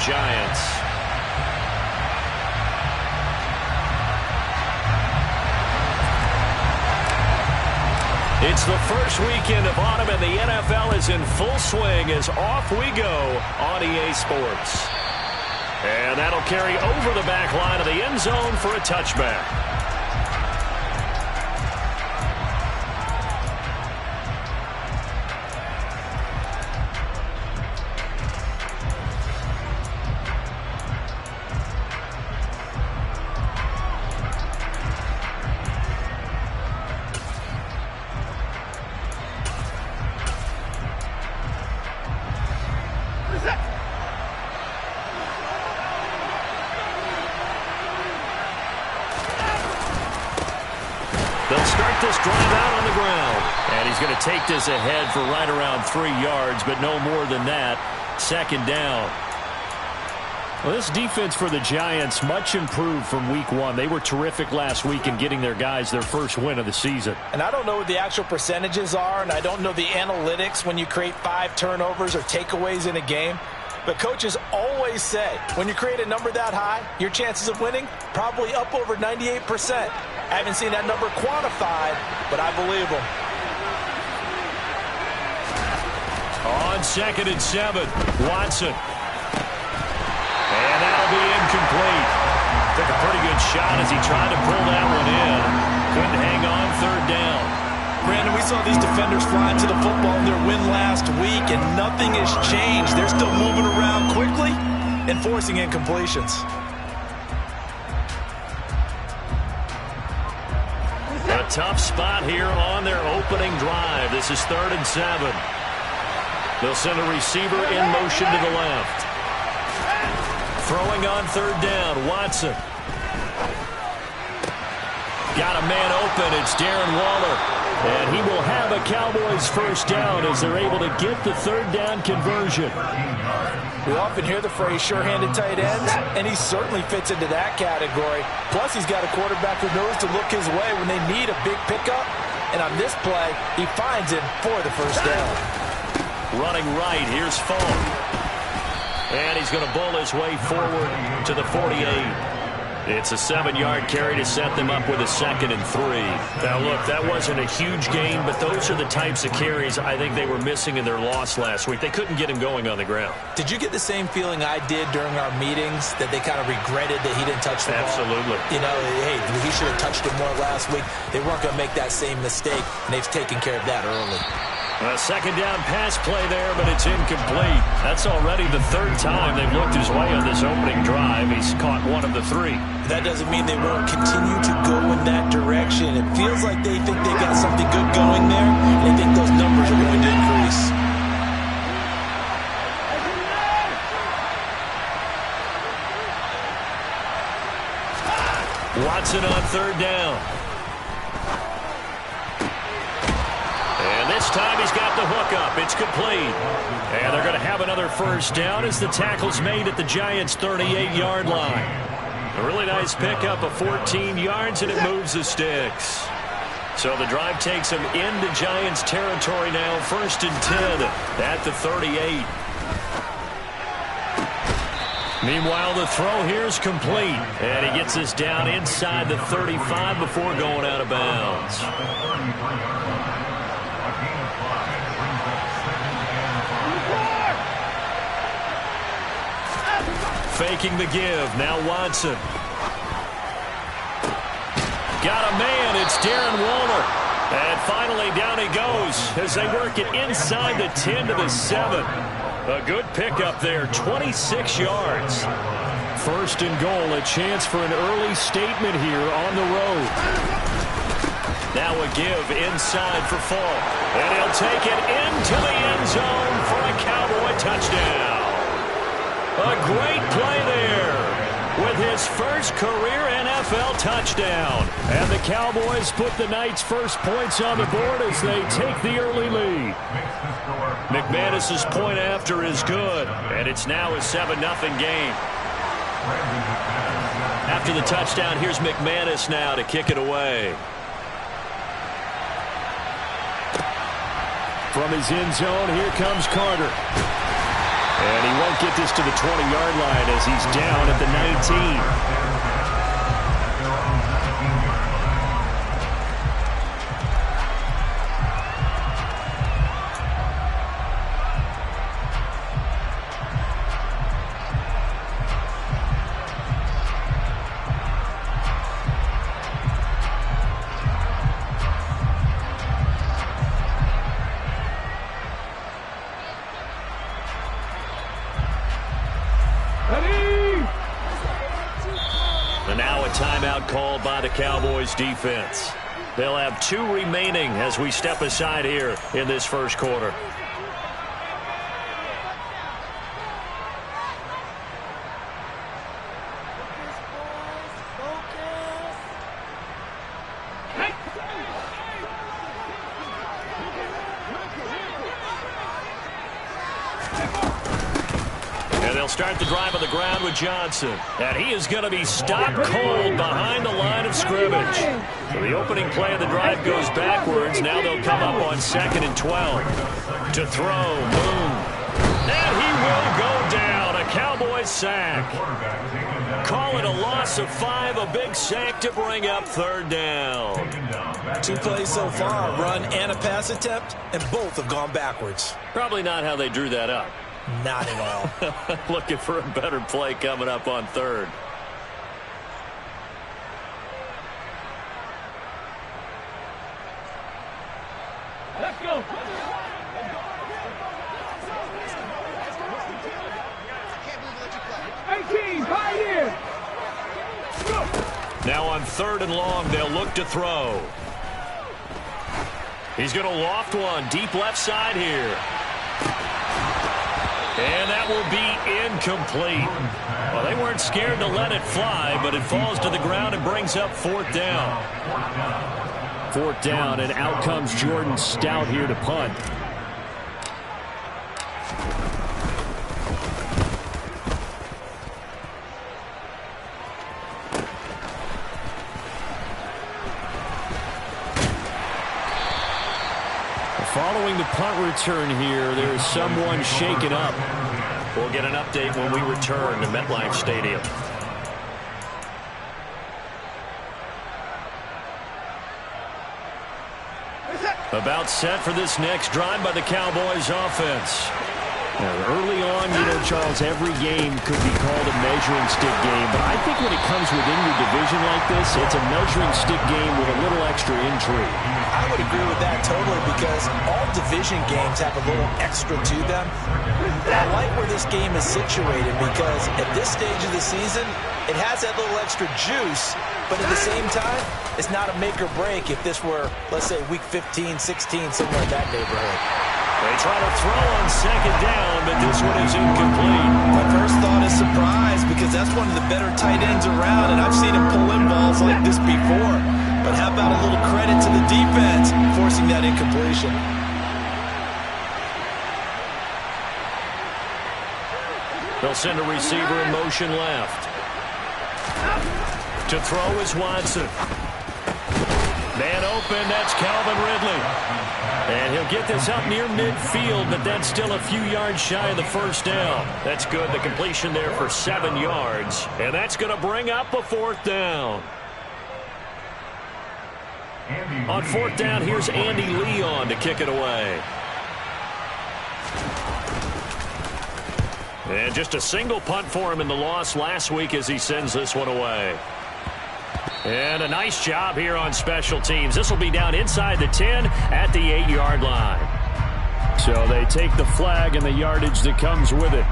Giants. It's the first weekend of autumn, and the NFL is in full swing as off we go on EA Sports. And that'll carry over the back line of the end zone for a touchback. They'll start this drive out on the ground. And he's going to take this ahead for right around 3 yards, but no more than that. Second down. Well, this defense for the Giants much improved from week one. They were terrific last week in getting their guys their first win of the season. And I don't know what the actual percentages are, and I don't know the analytics when you create 5 turnovers or takeaways in a game. But coaches always say, when you create a number that high, your chances of winning probably up over 98%. I haven't seen that number quantified, but I believe them. On 2nd and 7, Watson. And that'll be incomplete. Took a pretty good shot as he tried to pull that one in. Couldn't hang on 3rd down. Brandon, we saw these defenders fly into the football in their win last week, and nothing has changed. They're still moving around quickly and forcing incompletions. A tough spot here on their opening drive. This is 3rd and 7. They'll send a receiver in motion to the left. Throwing on 3rd down, Watson. Got a man open. It's Darren Waller. And he will have a Cowboys first down as they're able to get the 3rd down conversion. We often hear the phrase sure-handed tight ends, and he certainly fits into that category. Plus, he's got a quarterback who knows to look his way when they need a big pickup. And on this play, he finds it for the first down. Running right, here's Falk. And he's going to bull his way forward to the 48. It's a 7-yard carry to set them up with a 2nd and 3. Now, look, that wasn't a huge gain, but those are the types of carries I think they were missing in their loss last week. They couldn't get him going on the ground. Did you get the same feeling I did during our meetings, that they kind of regretted that he didn't touch the ball? Absolutely. You know, hey, he should have touched it more last week. They weren't going to make that same mistake, and they've taken care of that early. A 2nd down pass play there, but it's incomplete. That's already the 3rd time they've looked his way on this opening drive. He's caught 1 of the 3. That doesn't mean they won't continue to go in that direction. It feels like they think they got something good going there, and they think those numbers are going to increase. Watson on 3rd down. This time he's got the hook up. It's complete. And they're going to have another first down as the tackle's made at the Giants' 38-yard line. A really nice pickup of 14 yards, and it moves the sticks. So the drive takes them into Giants territory now. 1st and 10 at the 38. Meanwhile, the throw here is complete. And he gets this down inside the 35 before going out of bounds. Faking the give. Now Watson. Got a man. It's Darren Waller. And finally down he goes as they work it inside the 10 to the 7. A good pickup there. 26 yards. 1st and goal. A chance for an early statement here on the road. Now a give inside for Falk. And he'll take it into the end zone for a Cowboy touchdown. A great play there with his first career NFL touchdown. And the Cowboys put the night's first points on the board as they take the early lead. McManus's point after is good, and it's now a 7-0 game. After the touchdown, here's McManus now to kick it away. From his end zone, here comes Carter. And he won't get this to the 20-yard line as he's down at the 19. And now a timeout called by the Cowboys defense. They'll have 2 remaining as we step aside here in this first quarter. Start the drive on the ground with Johnson. And he is going to be stopped cold behind the line of scrimmage. So the opening play of the drive goes backwards. Now they'll come up on 2nd and 12. To throw. Boom. And he will go down. A Cowboys sack. Call it a loss of 5. A big sack to bring up 3rd down. 2 plays so far, run and a pass attempt, and both have gone backwards. Probably not how they drew that up. Not at all. Looking for a better play coming up on 3rd. Let's go. 18, right here. Now on 3rd and long, they'll look to throw. He's going to loft one deep left side here. And that will be incomplete. Well, they weren't scared to let it fly, but it falls to the ground and brings up 4th down. 4th down, and out comes Jordan Stout here to punt. Following the punt return here, there's someone shaken up. We'll get an update when we return to MetLife Stadium. About set for this next drive by the Cowboys offense. Now, early on, Charles, every game could be called a measuring stick game, but I think when it comes within your division like this, it's a measuring stick game with a little extra intrigue. I would agree with that totally because all division games have a little extra to them. I like where this game is situated because at this stage of the season, it has that little extra juice, but at the same time, it's not a make or break if this were, let's say, week 15, 16, somewhere in that neighborhood. They try to throw on 2nd down, but this one is incomplete. My first thought is surprise because that's one of the better tight ends around, and I've seen him pull in balls like this before. But how about a little credit to the defense forcing that incompletion? They'll send a receiver in motion left. To throw is Watson. Man open, that's Calvin Ridley. And he'll get this up near midfield, but that's still a few yards shy of the 1st down. That's good. The completion there for 7 yards. And that's going to bring up a 4th down. On 4th down, here's Andy Leon to kick it away. And just a single punt for him in the loss last week as he sends this one away. And a nice job here on special teams. This will be down inside the 10 at the 8-yard line. So they take the flag and the yardage that comes with it.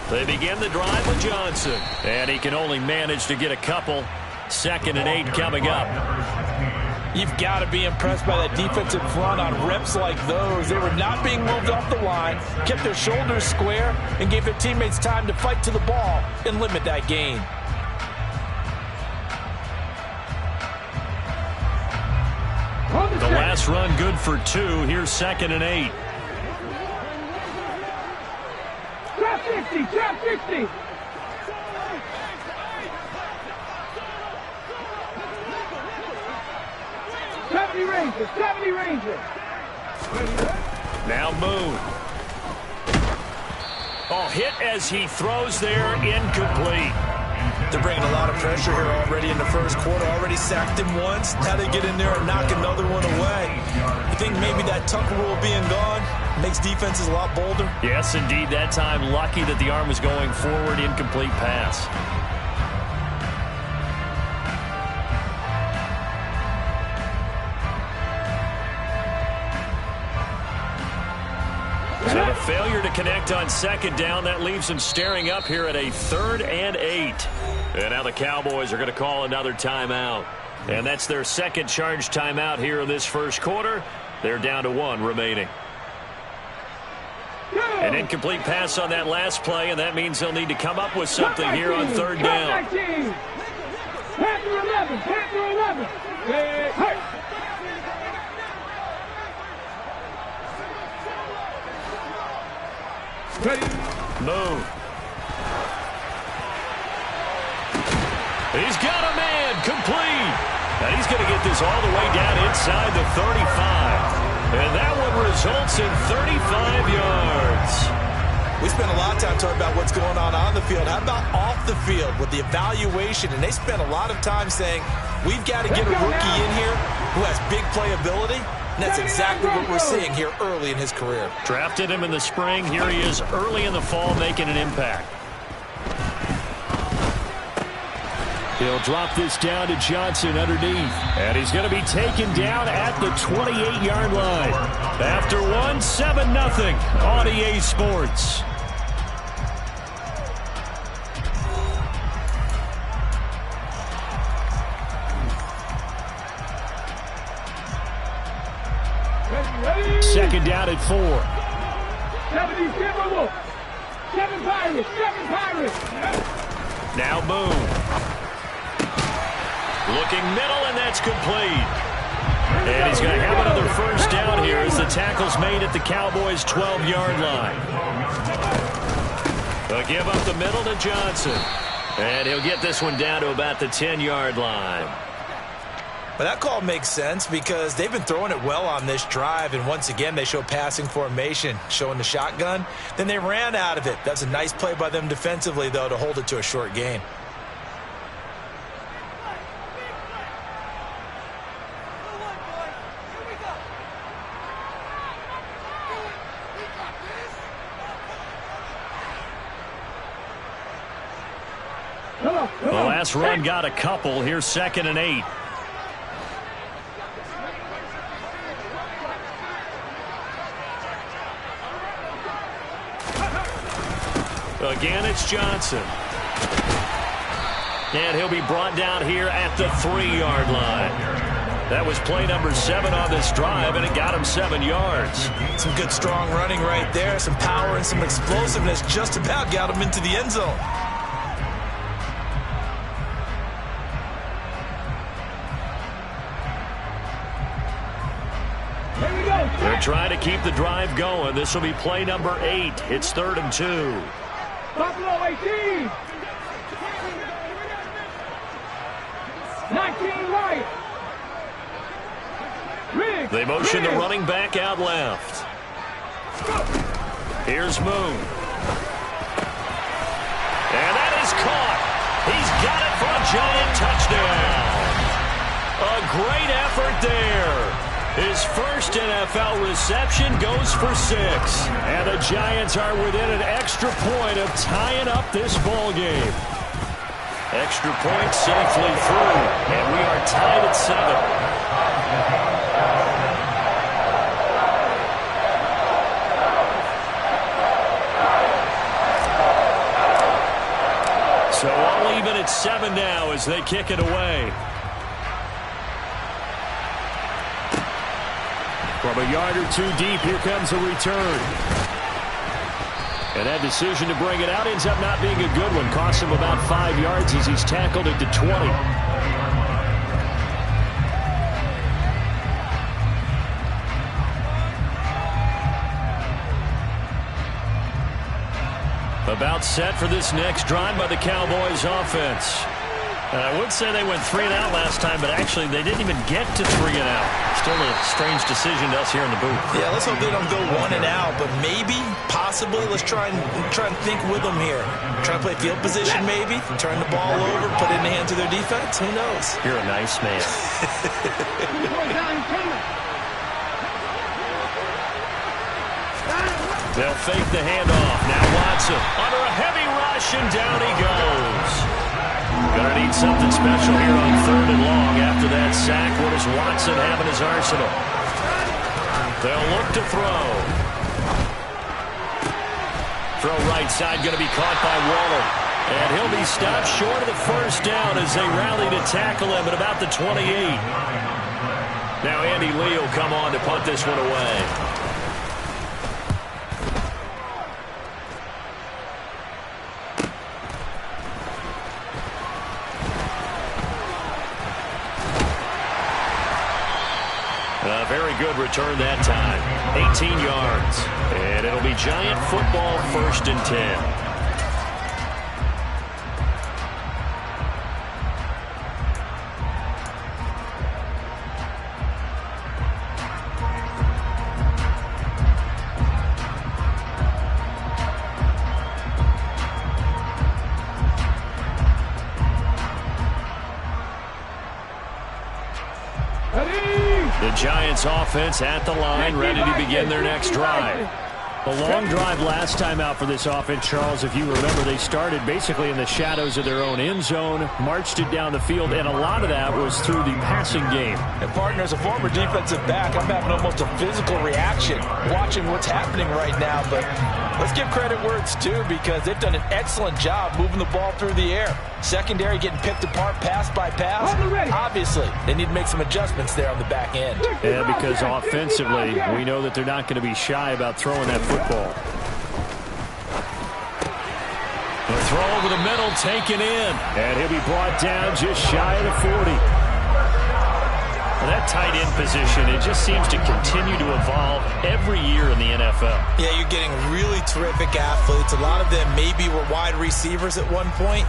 They begin the drive with Johnson, and he can only manage to get a couple. 2nd and 8 coming up. You've got to be impressed by that defensive front on reps like those. They were not being moved off the line, kept their shoulders square, and gave their teammates time to fight to the ball and limit that gain. The last run good for 2. Here's 2nd and 8. Trap 60, trap 60. Ranger, 70 Ranger. Now Moon. Oh, hit as he throws there, incomplete. They're bringing a lot of pressure here already in the first quarter. Already sacked him once. Now they get in there and knock another one away. I think maybe that tuck rule being gone makes defenses a lot bolder. Yes, indeed. That time, lucky that the arm was going forward, incomplete pass. So the failure to connect on 2nd down, that leaves them staring up here at a 3rd and 8. And now the Cowboys are going to call another timeout. And that's their 2nd charge timeout here in this first quarter. They're down to 1 remaining. An incomplete pass on that last play, and that means they'll need to come up with something here on 3rd down. Panther 11, Panther 11. Hurt. Ready. Move. He's got a man complete. And he's going to get this all the way down inside the 35. And that one results in 35 yards. We spent a lot of time talking about what's going on the field. How about off the field with the evaluation? And they spent a lot of time saying, we've got to get a rookie in here who has big playability. And that's exactly what we're seeing here early in his career. Drafted him in the spring. Here he is early in the fall making an impact. He'll drop this down to Johnson underneath. And he's going to be taken down at the 28-yard line. After 7-0 on EA Sports. Second down at 4. 77 Wolf. 7 Pirates. 7 Pirates. Now Boone. Looking middle, and that's complete. And he's going to have another first down here as the tackle's made at the Cowboys' 12-yard line. They'll give up the middle to Johnson. And he'll get this one down to about the 10-yard line. But that call makes sense because they've been throwing it well on this drive, and once again they show passing formation, showing the shotgun. Then they ran out of it. That's a nice play by them defensively, though, to hold it to a short gain. The last run got a couple. Here's 2nd and 8. Again, it's Johnson. And he'll be brought down here at the 3-yard line. That was play number 7 on this drive, and it got him 7 yards. Some good, strong running right there. Some power and some explosiveness just about got him into the end zone. They're trying to keep the drive going. This will be play number 8. It's 3rd and 2. Buffalo 18. 19 right. They motion the running back out left. Here's Moon. And that is caught. He's got it for a giant touchdown. A great effort there. His first NFL reception goes for 6. And the Giants are within an extra point of tying up this ball game. Extra point safely through. And we are tied at 7. So all even at 7 now as they kick it away. From a yard or two deep, here comes a return. And that decision to bring it out ends up not being a good one. Costs him about 5 yards as he's tackled it to 20. About set for this next drive by the Cowboys offense. And I would say they went 3 and out last time, but actually they didn't even get to 3 and out. Still a strange decision to us here in the booth. Yeah, let's hope they don't go 1 and out, but maybe, possibly, let's try and think with them here. Try to play field position maybe, turn the ball over, put it in the hands of their defense. Who knows? You're a nice man. They'll fake the handoff. Now Watson under a heavy rush, and down he goes. Gonna need something special here on 3rd and long after that sack. What does Watson have in his arsenal? They'll look to throw. Throw right side, going to be caught by Waller. And he'll be stopped short of the first down as they rally to tackle him at about the 28. Now Andy Lee will come on to punt this one away. A very good return that time. 18 yards. And it'll be Giant football, 1st and 10. The Giants offense at the line, ready to begin their next drive. A long drive last time out for this offense, Charles. If you remember, they started basically in the shadows of their own end zone, marched it down the field, and a lot of that was through the passing game. And partner, as a former defensive back, I'm having almost a physical reaction watching what's happening right now. But let's give credit where it's due, because they've done an excellent job moving the ball through the air. Secondary getting picked apart pass by pass. Obviously, they need to make some adjustments there on the back end. Yeah, because offensively, we know that they're not going to be shy about throwing that football. The throw over the middle, taken in. And he'll be brought down just shy of the 40. Well, that tight end position, it just seems to continue to evolve every year in the NFL. Yeah, you're getting really terrific athletes. A lot of them maybe were wide receivers at one point.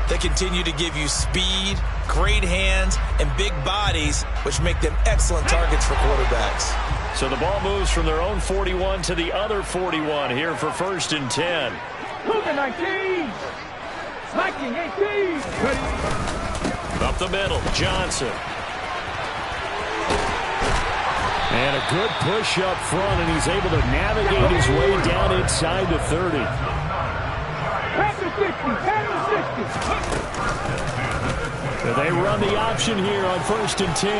They continue to give you speed, great hands, and big bodies, which make them excellent targets for quarterbacks. So the ball moves from their own 41 to the other 41 here for 1st and 10. Cougar 19. Viking 18. Up the middle, Johnson. And a good push up front, and he's able to navigate his way down inside the 30. They run the option here on 1st and 10.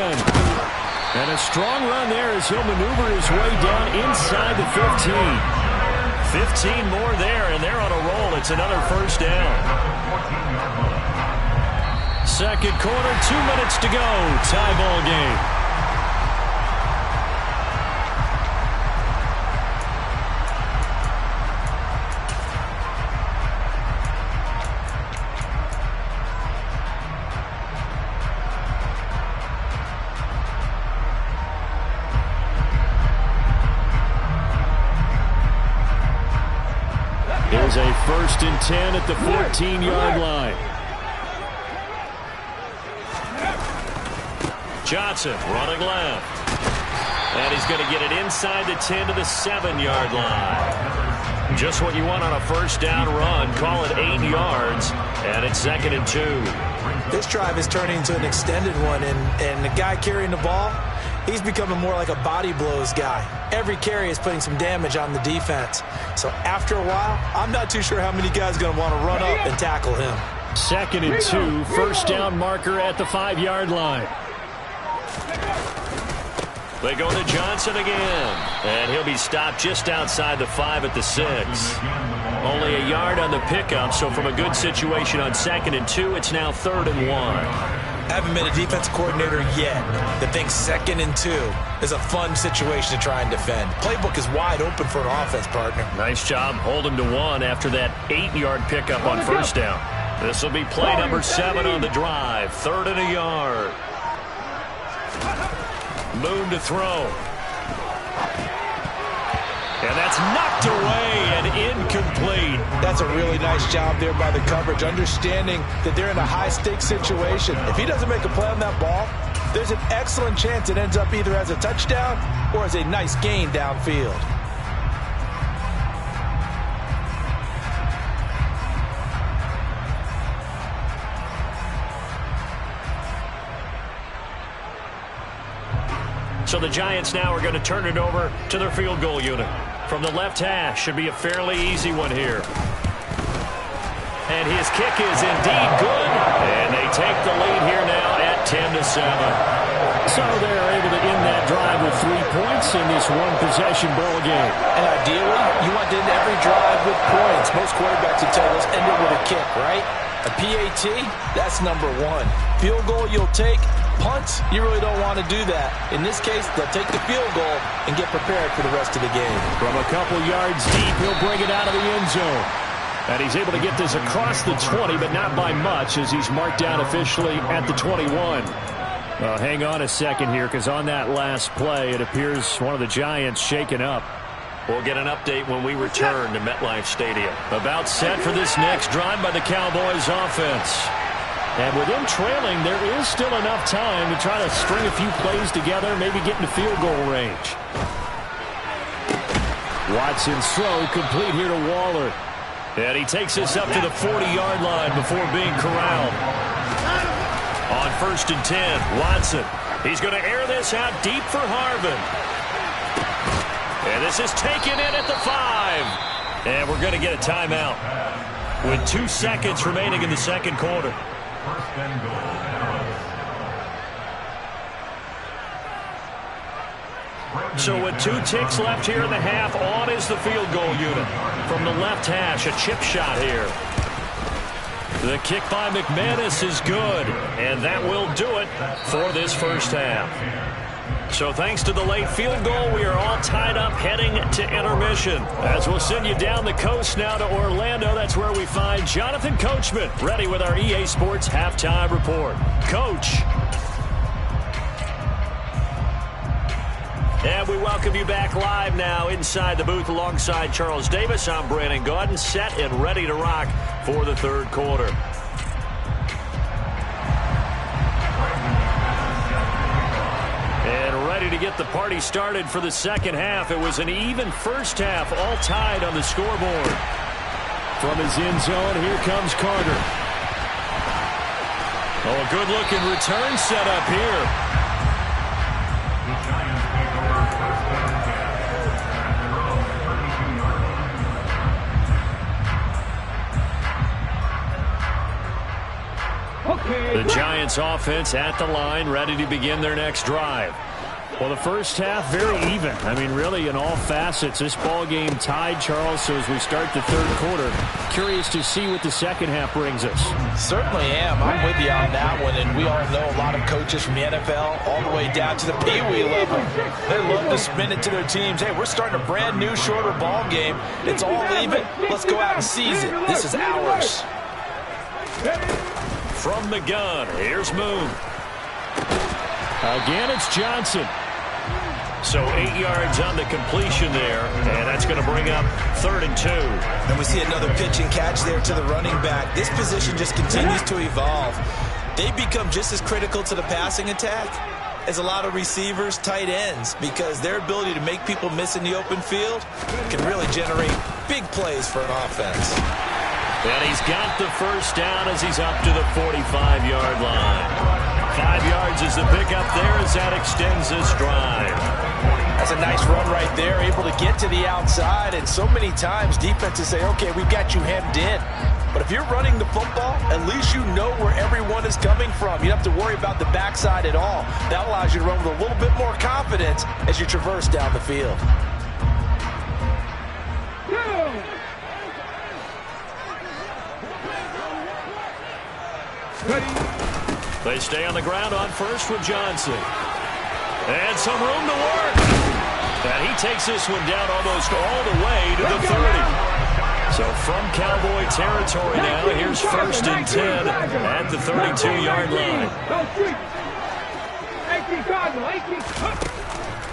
And a strong run there as he'll maneuver his way down inside the 15. 15 more there, and they're on a roll. It's another 1st down. 2nd quarter, 2 minutes to go. Tie ball game. Here's a 1st and 10 at the 14-yard line. Johnson running left. And he's going to get it inside the 10 to the 7-yard line. Just what you want on a 1st down run. Call it 8 yards. And it's 2nd and 2. This drive is turning into an extended one. And the guy carrying the ball, he's becoming more like a body blows guy. Every carry is putting some damage on the defense. So after a while, I'm not too sure how many guys are going to want to run up and tackle him. 2nd and 2, 1st down marker at the 5-yard line. They go to Johnson again. And he'll be stopped just outside the 5 at the 6. Only a yard on the pickup, so from a good situation on 2nd and 2, it's now 3rd and 1. Haven't been a defense coordinator yet that thinks 2nd and 2 is a fun situation to try and defend. Playbook is wide open for an offense, partner. Nice job holding to 1 after that 8-yard pickup on first down. This will be play number 7 on the drive. 3rd and a yard. Moon to throw. And that's knocked away and incomplete. That's a really nice job there by the coverage, understanding that they're in a high-stakes situation. If he doesn't make a play on that ball, there's an excellent chance it ends up either as a touchdown or as a nice gain downfield. So the Giants now are going to turn it over to their field goal unit. From the left hash, should be a fairly easy one here. And his kick is indeed good. And they take the lead here now at 10-7. So they're able to end that drive with 3 points in this one-possession ball game. And ideally, you want to end every drive with points. Most quarterbacks would tell us end it with a kick, right? A PAT, that's number 1. Field goal you'll take. Punts, you really don't want to do that. In this case, they'll take the field goal and get prepared for the rest of the game. From a couple yards deep, he'll bring it out of the end zone. And he's able to get this across the 20, but not by much, as he's marked down officially at the 21. Well, hang on a second here, because on that last play, it appears one of the Giants shaken up. We'll get an update when we return to MetLife Stadium. About set for this next drive by the Cowboys offense. And with him trailing, there is still enough time to try to string a few plays together, maybe get into field goal range. Watson's throw complete here to Waller. And he takes us up to the 40-yard line before being corralled. On 1st and 10, Watson. He's going to air this out deep for Harvin. And this is taken in at the 5. And we're going to get a timeout with 2 seconds remaining in the second quarter. So with 2 ticks left here in the half, on is the field goal unit. From the left hash, a chip shot here. The kick by McManus is good, and that will do it for this first half. So thanks to the late field goal, we are all tied up heading to intermission. As we'll send you down the coast now to Orlando, that's where we find Jonathan Coachman, ready with our EA Sports Halftime Report. Coach. And we welcome you back live now inside the booth alongside Charles Davis. I'm Brandon Gaudin, set and ready to rock for the third quarter. And ready to get the party started for the second half. It was an even first half, all tied on the scoreboard. From his end zone, here comes Carter. Oh, a good-looking return set up here. The Giants offense at the line, ready to begin their next drive. Well, the first half, very even. I mean, really, in all facets, this ball game tied, Charles. So as we start the third quarter, curious to see what the second half brings us. Certainly am. I'm with you on that one. And we all know a lot of coaches from the NFL all the way down to the Pee-wee level. They love to spin it to their teams. Hey, we're starting a brand new, shorter ball game. It's all even. Let's go out and seize it. This is ours. From the gun, here's Moon. Again, it's Johnson. So 8 yards on the completion there, and that's going to bring up 3rd and 2. And we see another pitch and catch there to the running back. This position just continues to evolve. They become just as critical to the passing attack as a lot of receivers, tight ends, because their ability to make people miss in the open field can really generate big plays for an offense. And he's got the first down as he's up to the 45-yard line. 5 yards is the pickup there as that extends this drive. That's a nice run right there, able to get to the outside. And so many times defenses say, okay, we've got you hemmed in. But if you're running the football, at least you know where everyone is coming from. You don't have to worry about the backside at all. That allows you to run with a little bit more confidence as you traverse down the field. They stay on the ground on first with Johnson. And some room to work. And he takes this one down almost all the way to the 30. So from Cowboy territory now, here's 1st and 10 at the 32-yard line.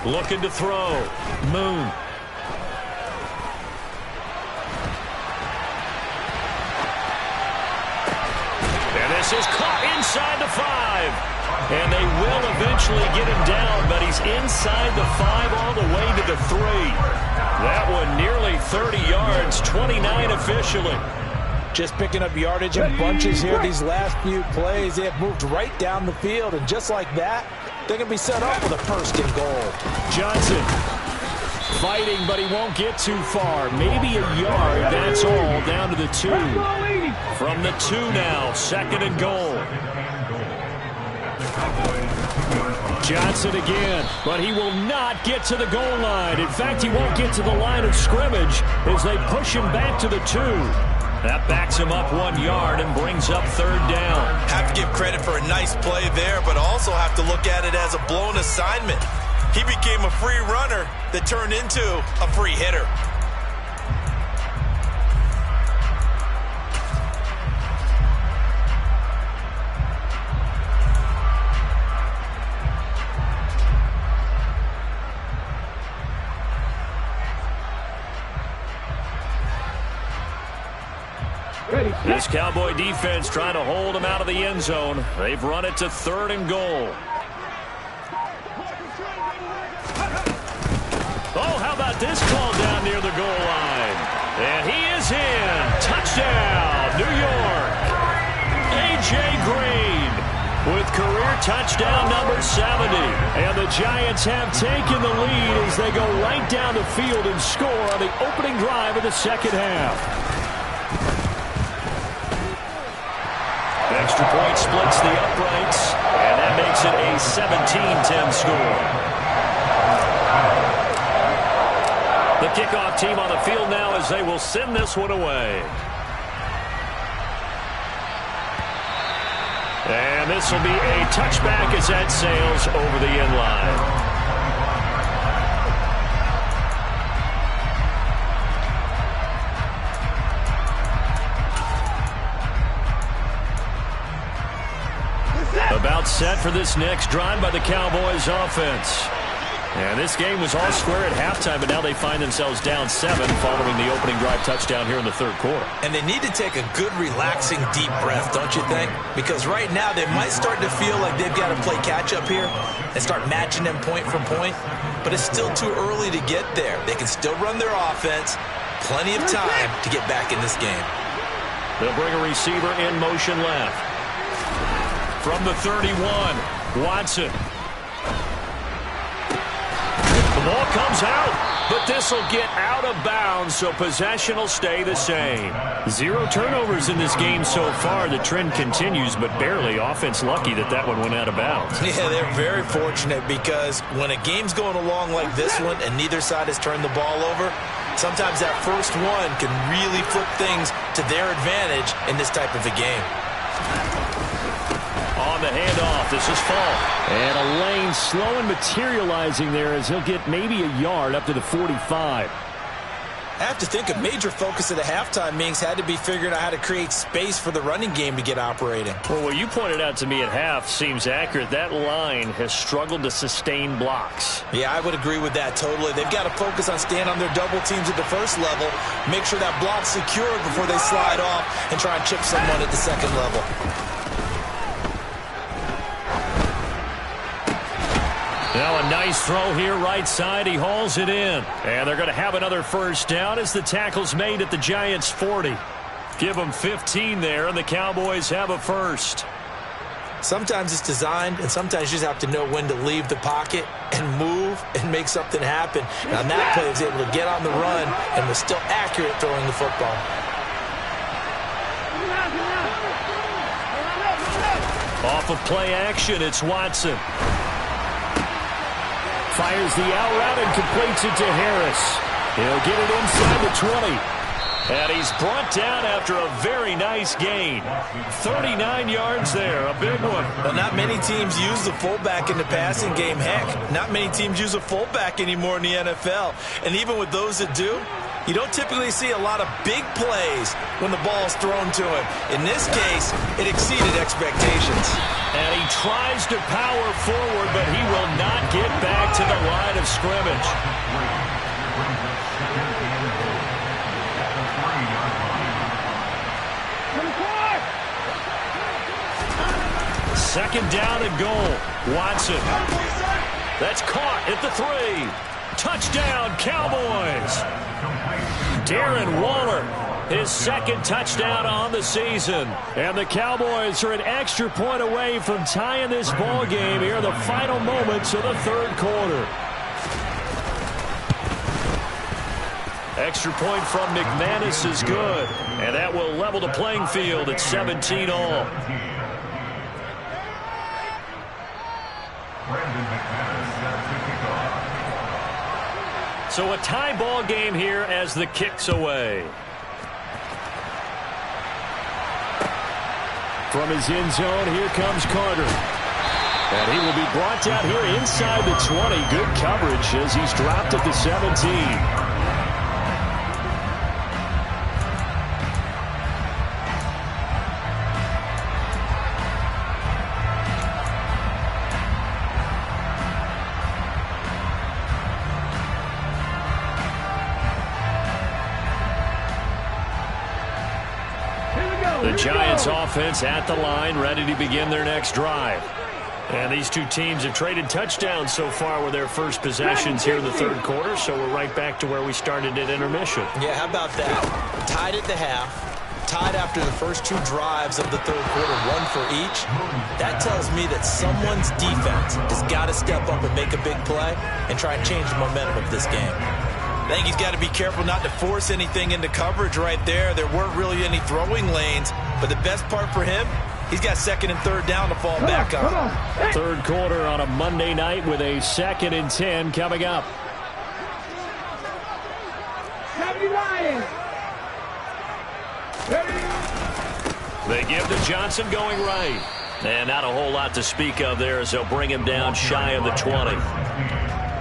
Looking to throw. Moon. And this is caught inside the 5. And they will eventually get him down, but he's inside the 5 all the way to the 3. That one nearly 30 yards, 29 officially. Just picking up yardage in bunches here these last few plays. They have moved right down the field, and just like that, they're going to be set up with a 1st and goal. Johnson fighting, but he won't get too far. Maybe a yard, that's all, down to the 2. From the 2 now, 2nd and goal. Johnson again, but he will not get to the goal line. In fact, he won't get to the line of scrimmage as they push him back to the 2. That backs him up 1 yard and brings up 3rd down. Have to give credit for a nice play there, but also have to look at it as a blown assignment. He became a free runner that turned into a free hitter. This Cowboy defense trying to hold him out of the end zone. They've run it to 3rd and goal. Oh, how about this call down near the goal line? And he is in. Touchdown, New York. A.J. Green with career touchdown number 70. And the Giants have taken the lead as they go right down the field and score on the opening drive of the 2nd half. Extra point splits the uprights, and that makes it a 17-10 score. The kickoff team on the field now as they will send this one away. And this will be a touchback as that sails over the end line. About set for this next drive by the Cowboys offense. And this game was all square at halftime, but now they find themselves down 7 following the opening drive touchdown here in the 3rd quarter. And they need to take a good, relaxing, deep breath, don't you think? Because right now they might start to feel like they've got to play catch-up here and start matching them point for point. But it's still too early to get there. They can still run their offense. Plenty of time to get back in this game. They'll bring a receiver in motion left. From the 31, Watson. The ball comes out, but this will get out of bounds, so possession will stay the same. 0 turnovers in this game so far. The trend continues, but barely. Offense lucky that one went out of bounds. Yeah, they're very fortunate because when a game's going along like this one and neither side has turned the ball over, sometimes that first one can really flip things to their advantage in this type of a game. On the handoff, this is Fall. And a lane slow and materializing there as he'll get maybe a yard up to the 45. I have to think a major focus of the halftime meetings had to be figuring out how to create space for the running game to get operating. Well, what you pointed out to me at half seems accurate. That line has struggled to sustain blocks. Yeah, I would agree with that totally. They've got to focus on staying on their double teams at the first level, make sure that block's secure before they slide off and try and chip someone at the second level. Now a nice throw here right side. He hauls it in. And they're going to have another first down as the tackle's made at the Giants' 40. Give them 15 there, and the Cowboys have a first. Sometimes it's designed, and sometimes you just have to know when to leave the pocket and move and make something happen. And on that play, he was able to get on the run and was still accurate throwing the football. Off of play action, it's Watson. Fires the out route and completes it to Harris. He'll get it inside the 20. And he's brought down after a very nice gain. 39 yards there, a big one. Well, not many teams use the fullback in the passing game. Heck, not many teams use a fullback anymore in the NFL. And even with those that do, you don't typically see a lot of big plays when the ball is thrown to him. In this case, it exceeded expectations. And he tries to power forward, but he will not get back to the line of scrimmage. Second down and goal. Watson. That's caught at the 3. Touchdown, Cowboys. Darren Waller, his second touchdown on the season. And the Cowboys are an extra point away from tying this ball game here in the final moments of the third quarter. Extra point from McManus is good. And that will level the playing field at 17 all. So a tie ball game here as the kick's away. From his end zone, here comes Carter. And he will be brought down here inside the 20. Good coverage as he's dropped at the 17. The Giants offense at the line, ready to begin their next drive. And these two teams have traded touchdowns so far with their first possessions here in the third quarter, so we're right back to where we started at intermission. Yeah, how about that? Tied at the half, tied after the first 2 drives of the third quarter, 1 for each. That tells me that someone's defense has got to step up and make a big play and try and change the momentum of this game. I think he's got to be careful not to force anything into coverage right there. There weren't really any throwing lanes, but the best part for him, he's got second and third down to fall back on. Third quarter on a Monday night with a 2nd and 10 coming up. They give to Johnson going right. And not a whole lot to speak of there as they'll bring him down shy of the 20.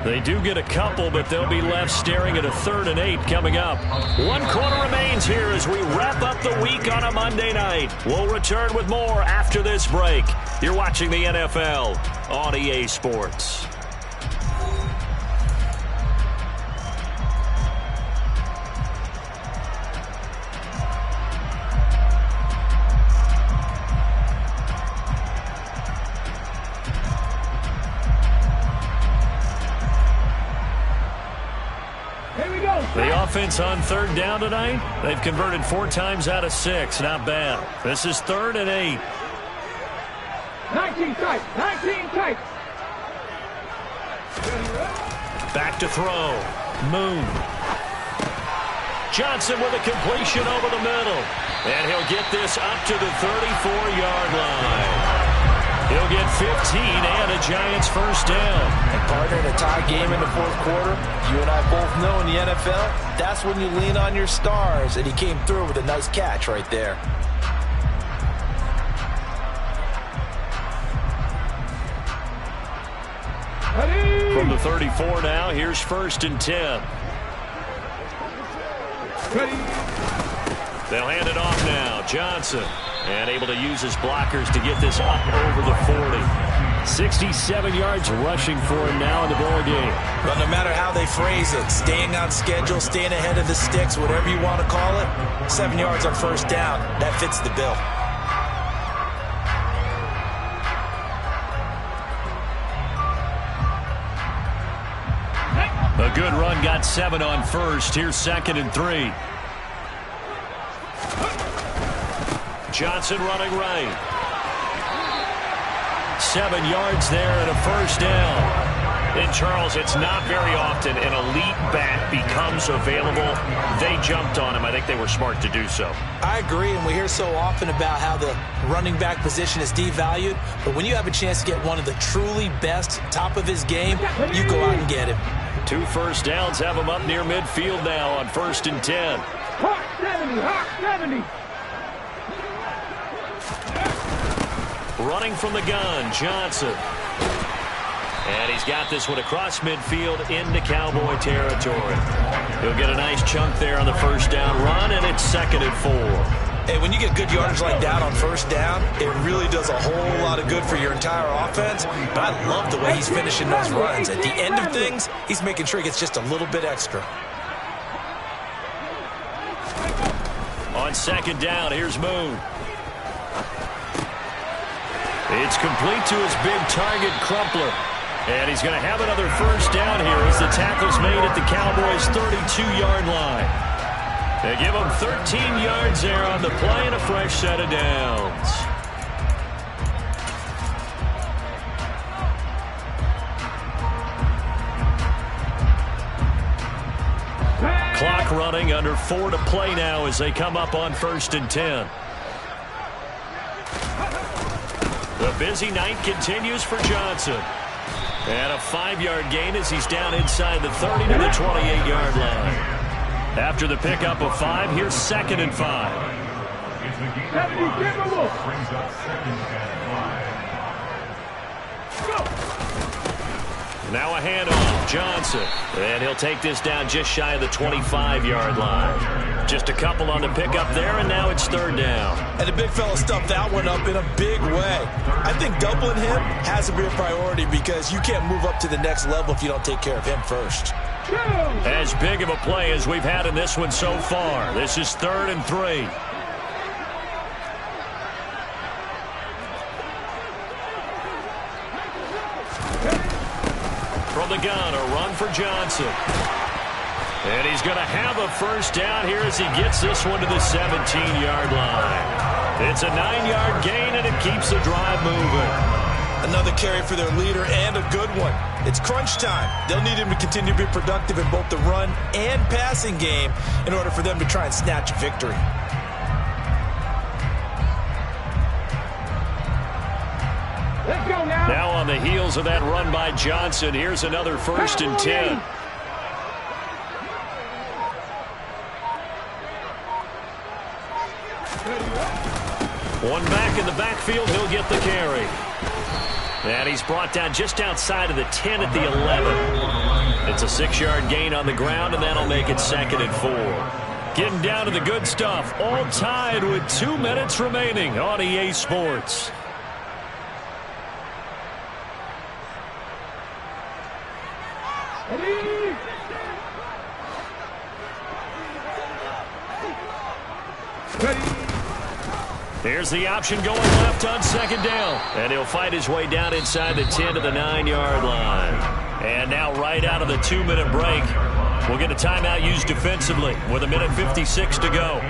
They do get a couple, but they'll be left staring at a 3rd and 8 coming up. 1 quarter remains here as we wrap up the week on a Monday night. We'll return with more after this break. You're watching the NFL on EA Sports. The offense on 3rd down tonight, they've converted 4 times out of 6. Not bad. This is 3rd and 8. 19 tight. 19 tight. Back to throw. Moon. Johnson with a completion over the middle. And he'll get this up to the 34-yard line. He'll get 15 and a Giants first down. And partner, in a tie game in the fourth quarter, you and I both know in the NFL, that's when you lean on your stars. And he came through with a nice catch right there. From the 34 now, here's 1st and 10. They'll hand it off now. Johnson. And able to use his blockers to get this up over the 40. 67 yards rushing for him now in the ball game. But no matter how they phrase it, staying on schedule, staying ahead of the sticks, whatever you want to call it, 7 yards on first down, that fits the bill. A good run, got 7 on first. Here's 2nd and 3. Johnson running right. 7 yards there and a first down. And, Charles, it's not very often an elite back becomes available. They jumped on him. I think they were smart to do so. I agree, and we hear so often about how the running back position is devalued. But when you have a chance to get one of the truly best, top of his game, you go out and get him. 2 first downs have him up near midfield now on 1st and 10. Hawk 70, Hawk 70. Running from the gun, Johnson. And he's got this one across midfield into Cowboy territory. He'll get a nice chunk there on the first down run, and it's 2nd and 4. Hey, when you get good yardage like that on first down, it really does a whole lot of good for your entire offense. But I love the way he's finishing those runs. At the end of things, he's making sure he gets just a little bit extra. On 2nd down, here's Moon. It's complete to his big target, Crumpler. And he's going to have another first down here as the tackle's made at the Cowboys' 32-yard line. They give him 13 yards there on the play and a fresh set of downs. Clock running, under 4 to play now as they come up on 1st and 10. The busy night continues for Johnson. And a 5-yard gain as he's down inside the 30 to the 28-yard line. After the pickup of 5, here's 2nd and 5. Now a handoff, Johnson. And he'll take this down just shy of the 25-yard line. Just a couple on the pickup there, and now it's 3rd down. And the big fella stuffed that one up in a big way. I think doubling him has to be a priority because you can't move up to the next level if you don't take care of him first. As big of a play as we've had in this one so far. This is 3rd and 3. From the gun, a run for Johnson. And he's going to have a first down here as he gets this one to the 17-yard line. It's a 9-yard gain, and it keeps the drive moving. Another carry for their leader and a good one. It's crunch time. They'll need him to continue to be productive in both the run and passing game in order for them to try and snatch a victory. Let's go now. Now on the heels of that run by Johnson, here's another 1st and 10. One back in the backfield, he'll get the carry. And he's brought down just outside of the 10 at the 11. It's a 6-yard gain on the ground, and that'll make it 2nd and 4. Getting down to the good stuff, all tied with 2 minutes remaining on EA Sports. Here's the option going left on 2nd down. And he'll fight his way down inside the 10 to the 9-yard line. And now right out of the 2-minute break, we'll get a timeout used defensively with 1:56 to go.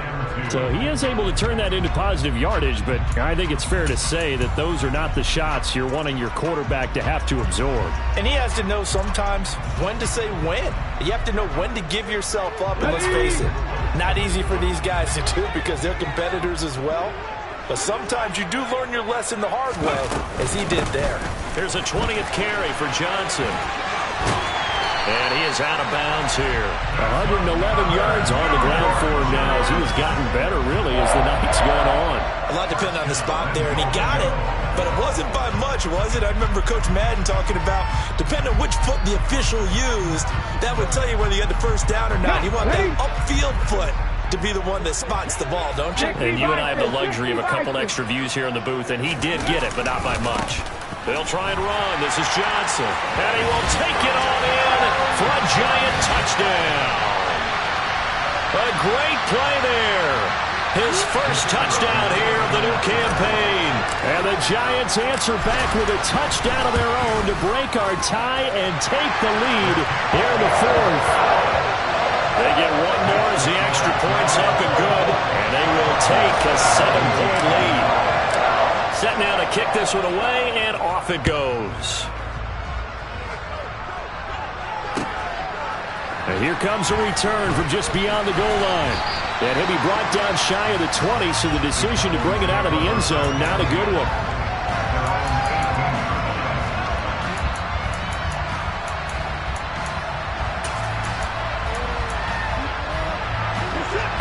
So he is able to turn that into positive yardage, but I think it's fair to say that those are not the shots you're wanting your quarterback to have to absorb. And he has to know sometimes when to say when. You have to know when to give yourself up, and let's face it, not easy for these guys to do because they're competitors as well. But sometimes you do learn your lesson the hard way, as he did there. Here's a 20th carry for Johnson. And he is out of bounds here. 111 yards on the ground for him now as he has gotten better, really, as the night's gone on. A lot depending on the spot there, and he got it. But it wasn't by much, was it? I remember Coach Madden talking about, depending on which foot the official used, that would tell you whether you had the first down or not. You want that upfield foot to be the one that spots the ball, don't you? And you and I have the luxury of a couple extra views here in the booth, and he did get it, but not by much. They'll try and run. This is Johnson. And he will take it on in for a giant touchdown. A great play there. His first touchdown here of the new campaign. And the Giants answer back with a touchdown of their own to break our tie and take the lead here in the 4th. They get one more as the extra point's up and good. And they will take a 7-point lead. Set now to kick this one away, and off it goes. And here comes a return from just beyond the goal line. And he'll be brought down shy of the 20, so the decision to bring it out of the end zone, not a good one.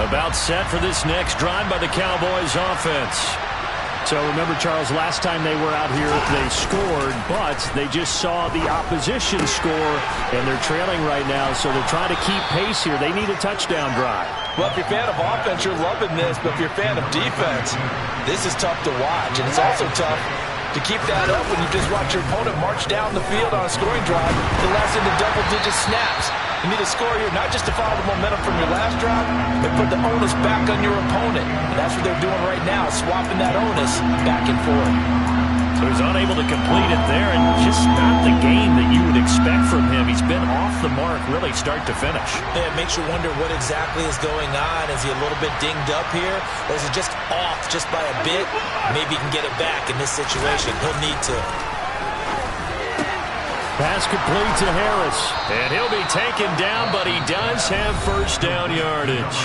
About set for this next drive by the Cowboys offense. So remember, Charles, last time they were out here, they scored, but they just saw the opposition score, and they're trailing right now, so they're trying to keep pace here. They need a touchdown drive. Well, if you're a fan of offense, you're loving this, but if you're a fan of defense, this is tough to watch, and it's also tough to keep that up when you just watch your opponent march down the field on a scoring drive to last into double-digit snaps. You need to score here, not just to follow the momentum from your last drive, but put the onus back on your opponent. And that's what they're doing right now, swapping that onus back and forth. So he's unable to complete it there, and just not the game that you would expect from him. He's been off the mark really start to finish. Yeah, it makes you wonder what exactly is going on. Is he a little bit dinged up here, or is it just off just by a bit? Maybe he can get it back in this situation. He'll need to. Pass complete to Harris. And he'll be taken down, but he does have first down yardage.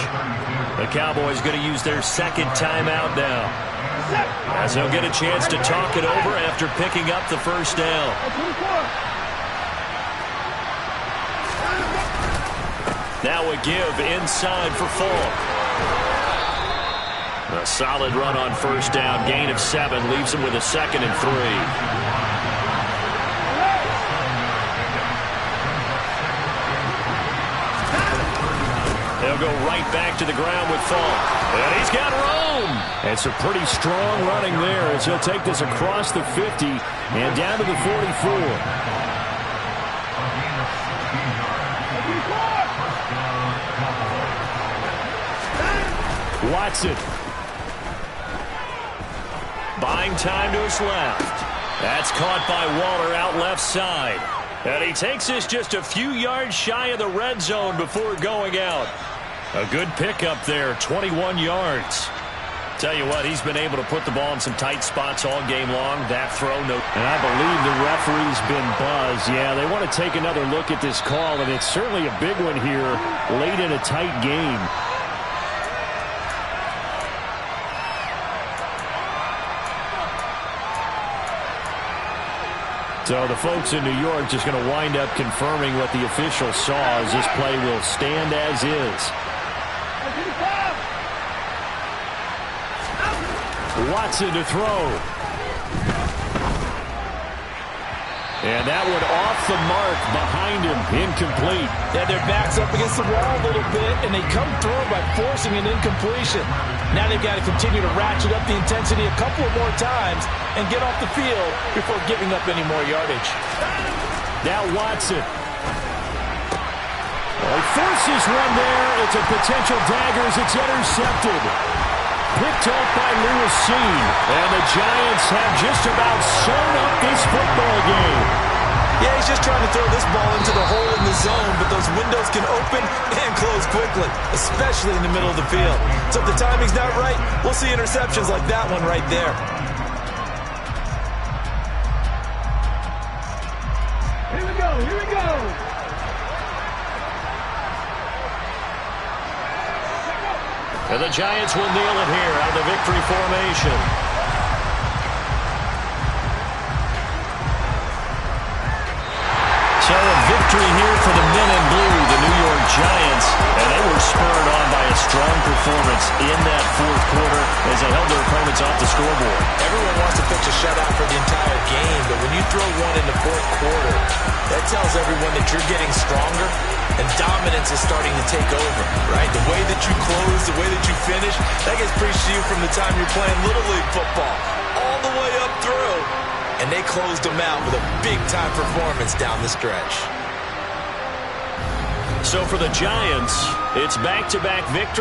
The Cowboys going to use their second timeout now, as they'll get a chance to talk it over after picking up the first down. Now a give inside for Falk. A solid run on first down. Gain of 7 leaves him with a 2nd and 3. They'll go right back to the ground with Falk. And he's got room. It's a pretty strong running there as he'll take this across the 50 and down to the 44. Watson. Buying time to his left. That's caught by Waller out left side. And he takes this just a few yards shy of the red zone before going out. A good pickup there, 21 yards. Tell you what, he's been able to put the ball in some tight spots all game long. That throw, no. And I believe the referee's been buzzed. Yeah, they want to take another look at this call, and it's certainly a big one here late in a tight game. So the folks in New York just going to wind up confirming what the official saw, as this play will stand as is. Watson to throw. And that one off the mark behind him. Incomplete. Yeah, their back's up against the wall a little bit, and they come through by forcing an incompletion. Now they've got to continue to ratchet up the intensity a couple of more times and get off the field before giving up any more yardage. Now Watson. Well, he forces one there. It's a potential dagger as it's intercepted. Picked off by Lewis Seen. And the Giants have just about sewn up this football game. Yeah, he's just trying to throw this ball into the hole in the zone, but those windows can open and close quickly, especially in the middle of the field. So if the timing's not right, we'll see interceptions like that one right there. Here we go, here we go. And the Giants will kneel it here out of the victory formation. So a victory here for the men in blue, the New York Giants, and they were spurred on by a strong performance in that fourth quarter as they held their opponents off the scoreboard. Everyone wants to pitch a shutout for the entire game, but when you throw one in the fourth quarter, that tells everyone that you're getting stronger and dominance is starting to take over, right? The way that you close, the way that you finish, that gets preached to you from the time you're playing Little League football all the way up through. And they closed them out with a big-time performance down the stretch. So for the Giants, it's back-to-back victory.